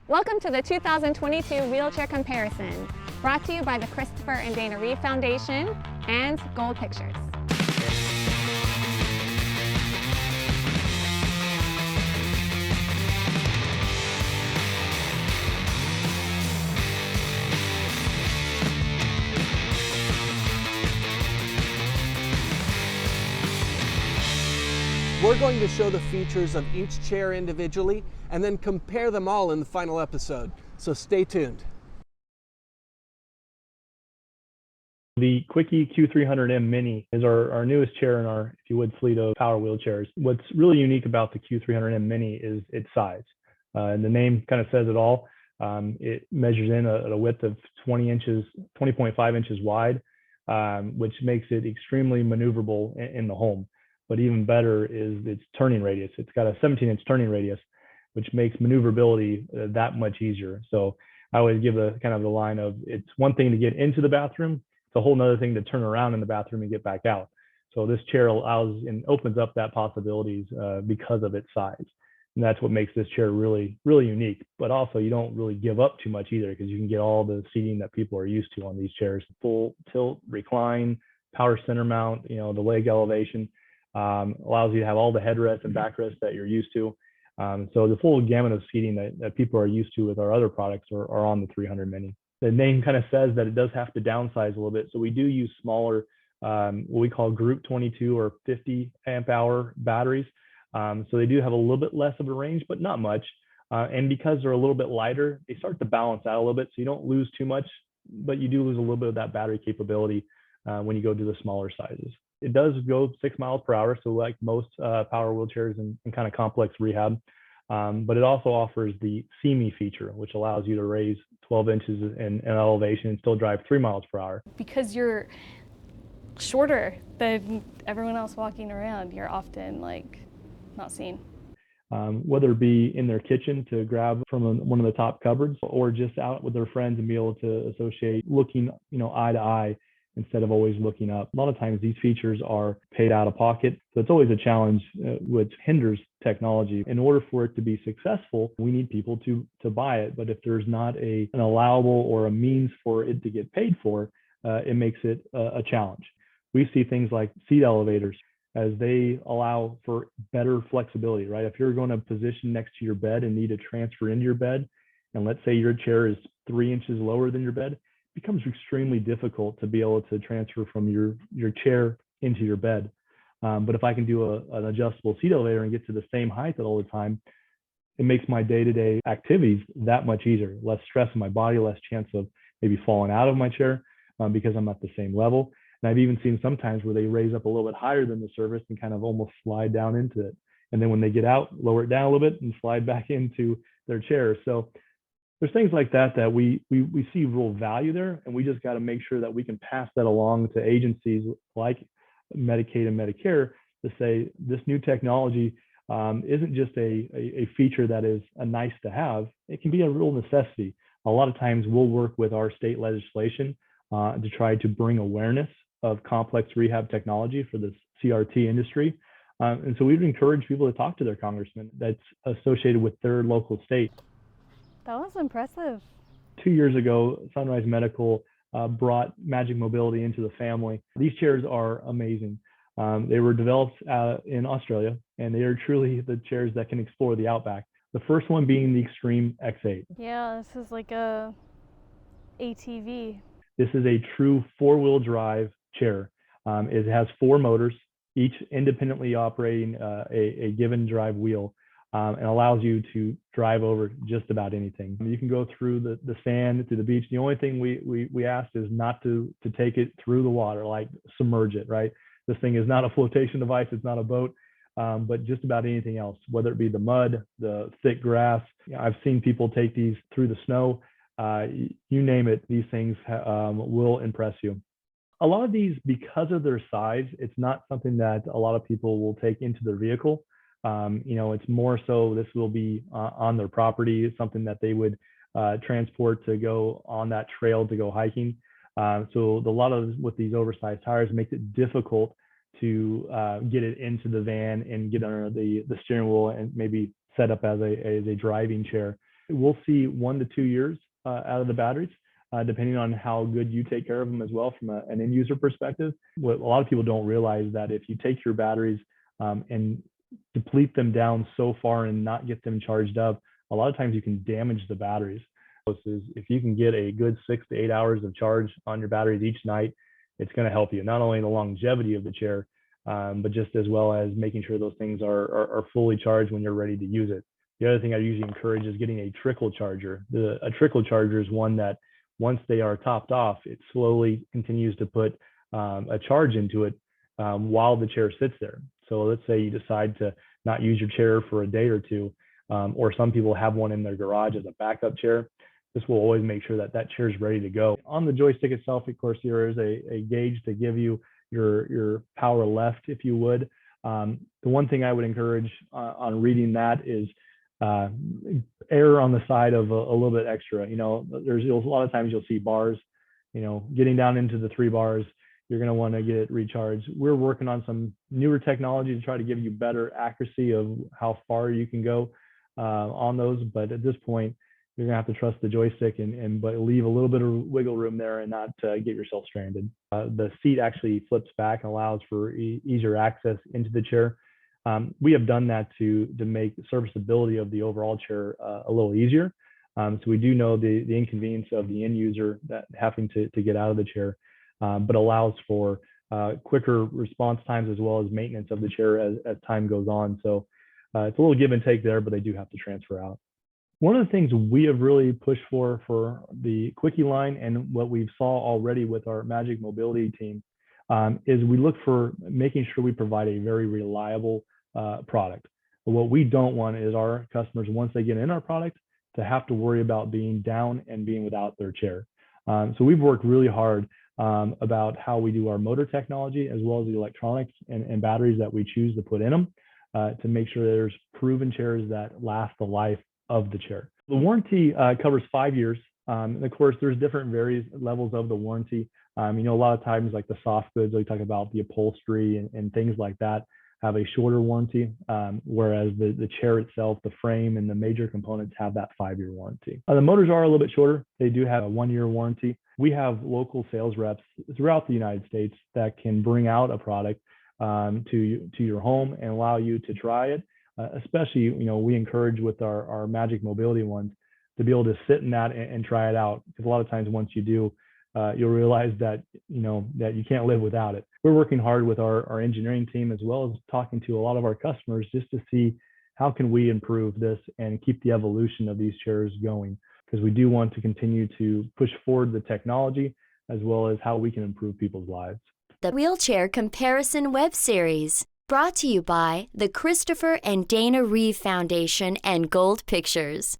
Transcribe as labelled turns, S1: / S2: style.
S1: Welcome to the 2022 Wheelchair Comparison, brought to you by the Christopher and Dana Reeve Foundation and Gold Pictures.
S2: We're going to show the features of each chair individually and then compare them all in the final episode. So stay tuned.
S3: The Quickie Q300m Mini is our newest chair in our, if you would, fleet of power wheelchairs. What's really unique about the Q300m Mini is its size. And the name kind of says it all. It measures in at a width of 20.5 inches wide, which makes it extremely maneuverable in the home. But even better is its turning radius. It's got a 17-inch turning radius, which makes maneuverability that much easier. So I always give the kind of the line of, it's one thing to get into the bathroom, it's a whole nother thing to turn around in the bathroom and get back out. So this chair allows and opens up that possibilities because of its size. And that's what makes this chair really, really unique. But also you don't really give up too much either, because you can get all the seating that people are used to on these chairs. Full tilt, recline, power center mount, the leg elevation. Allows you to have all the headrests and backrests that you're used to. So the full gamut of seating that people are used to with our other products are on the 300 Mini. The name kind of says that it does have to downsize a little bit. So we do use smaller, what we call group 22 or 50 amp hour batteries. So they do have a little bit less of a range, but not much. And because they're a little bit lighter, they start to balance out a little bit. So you don't lose too much, but you do lose a little bit of that battery capability when you go to the smaller sizes. It does go 6 miles per hour, so like most power wheelchairs and kind of complex rehab. But it also offers the See Me feature, which allows you to raise 12 inches in elevation and still drive 3 miles per hour.
S4: Because you're shorter than everyone else walking around, you're often not seen.
S3: Whether it be in their kitchen to grab from one of the top cupboards, or just out with their friends and be able to associate looking, eye to eye, instead of always looking up. A lot of times these features are paid out of pocket. So it's always a challenge which hinders technology. In order for it to be successful, we need people to buy it. But if there's not an allowable or a means for it to get paid for, it makes it a challenge. We see things like seat elevators as they allow for better flexibility, right? If you're going to position next to your bed and need to transfer into your bed, and let's say your chair is 3 inches lower than your bed, becomes extremely difficult to be able to transfer from your chair into your bed. But if I can do an adjustable seat elevator and get to the same height all the time, it makes my day-to-day activities that much easier. Less stress on my body, less chance of maybe falling out of my chair because I'm at the same level. And I've even seen sometimes where they raise up a little bit higher than the surface and kind of almost slide down into it. And then when they get out, lower it down a little bit and slide back into their chair. So there's things like that we see real value there, and we just got to make sure that we can pass that along to agencies like Medicaid and Medicare to say this new technology isn't just a feature that is a nice to have. It can be a real necessity. A lot of times we'll work with our state legislation to try to bring awareness of complex rehab technology for this CRT industry. And so we'd encourage people to talk to their congressman that's associated with their local state.
S4: That was impressive.
S3: 2 years ago, Sunrise Medical brought Magic Mobility into the family. These chairs are amazing. They were developed in Australia, and they are truly the chairs that can explore the outback. The first one being the Extreme X8.
S4: Yeah, this is like a ATV.
S3: This is a true four-wheel drive chair. It has 4 motors, each independently operating a given drive wheel. And allows you to drive over just about anything. You can go through the sand, through the beach. The only thing we asked is not to take it through the water, like submerge it, right? This thing is not a flotation device. It's not a boat, but just about anything else, whether it be the mud, the thick grass. I've seen people take these through the snow. You name it, these things will impress you. A lot of these, because of their size, it's not something that a lot of people will take into their vehicle. It's more so this will be on their property. It's something that they would transport to go on that trail to go hiking. So a lot of with these oversized tires makes it difficult to get it into the van and get under the steering wheel and maybe set up as a driving chair. We'll see 1 to 2 years out of the batteries, depending on how good you take care of them as well from an end user perspective. What a lot of people don't realize that if you take your batteries and deplete them down so far and not get them charged up, a lot of times you can damage the batteries. If you can get a good 6 to 8 hours of charge on your batteries each night, it's going to help you not only in the longevity of the chair, but just as well as making sure those things are fully charged when you're ready to use it. The other thing I usually encourage is getting a trickle charger. A trickle charger is one that once they are topped off, it slowly continues to put a charge into it while the chair sits there. So let's say you decide to not use your chair for a day or two, or some people have one in their garage as a backup chair. This will always make sure that that chair is ready to go. On the joystick itself, of course, there is a gauge to give you your power left, if you would. The one thing I would encourage on reading that is err on the side of a little bit extra. There's a lot of times you'll see bars, getting down into the 3 bars, you're going to want to get it recharged. We're working on some newer technology to try to give you better accuracy of how far you can go on those. But at this point, you're going to have to trust the joystick but leave a little bit of wiggle room there and not get yourself stranded. The seat actually flips back and allows for easier access into the chair. We have done that to make the serviceability of the overall chair a little easier. So we do know the inconvenience of the end user that having to get out of the chair, but allows for quicker response times as well as maintenance of the chair as time goes on. So it's a little give and take there, but they do have to transfer out. One of the things we have really pushed for the Quickie line and what we saw already with our Magic Mobility team is we look for making sure we provide a very reliable product. But what we don't want is our customers, once they get in our product, to have to worry about being down and being without their chair. So we've worked really hard about how we do our motor technology as well as the electronics and batteries that we choose to put in them to make sure there's proven chairs that last the life of the chair. The warranty covers 5 years. And of course, there's different various levels of the warranty. A lot of times like the soft goods, we talk about the upholstery and things like that have a shorter warranty, whereas the chair itself, the frame and the major components have that 5-year warranty. The motors are a little bit shorter. They do have a 1-year warranty. We have local sales reps throughout the United States that can bring out a product to your home and allow you to try it. Especially, we encourage with our Magic Mobility ones to be able to sit in that and try it out. Because a lot of times once you do, you'll realize that, that you can't live without it. We're working hard with our engineering team as well as talking to a lot of our customers just to see how can we improve this and keep the evolution of these chairs going. Because we do want to continue to push forward the technology as well as how we can improve people's lives.
S5: The Wheelchair Comparison Web Series, brought to you by the Christopher and Dana Reeve Foundation and Gold Pictures.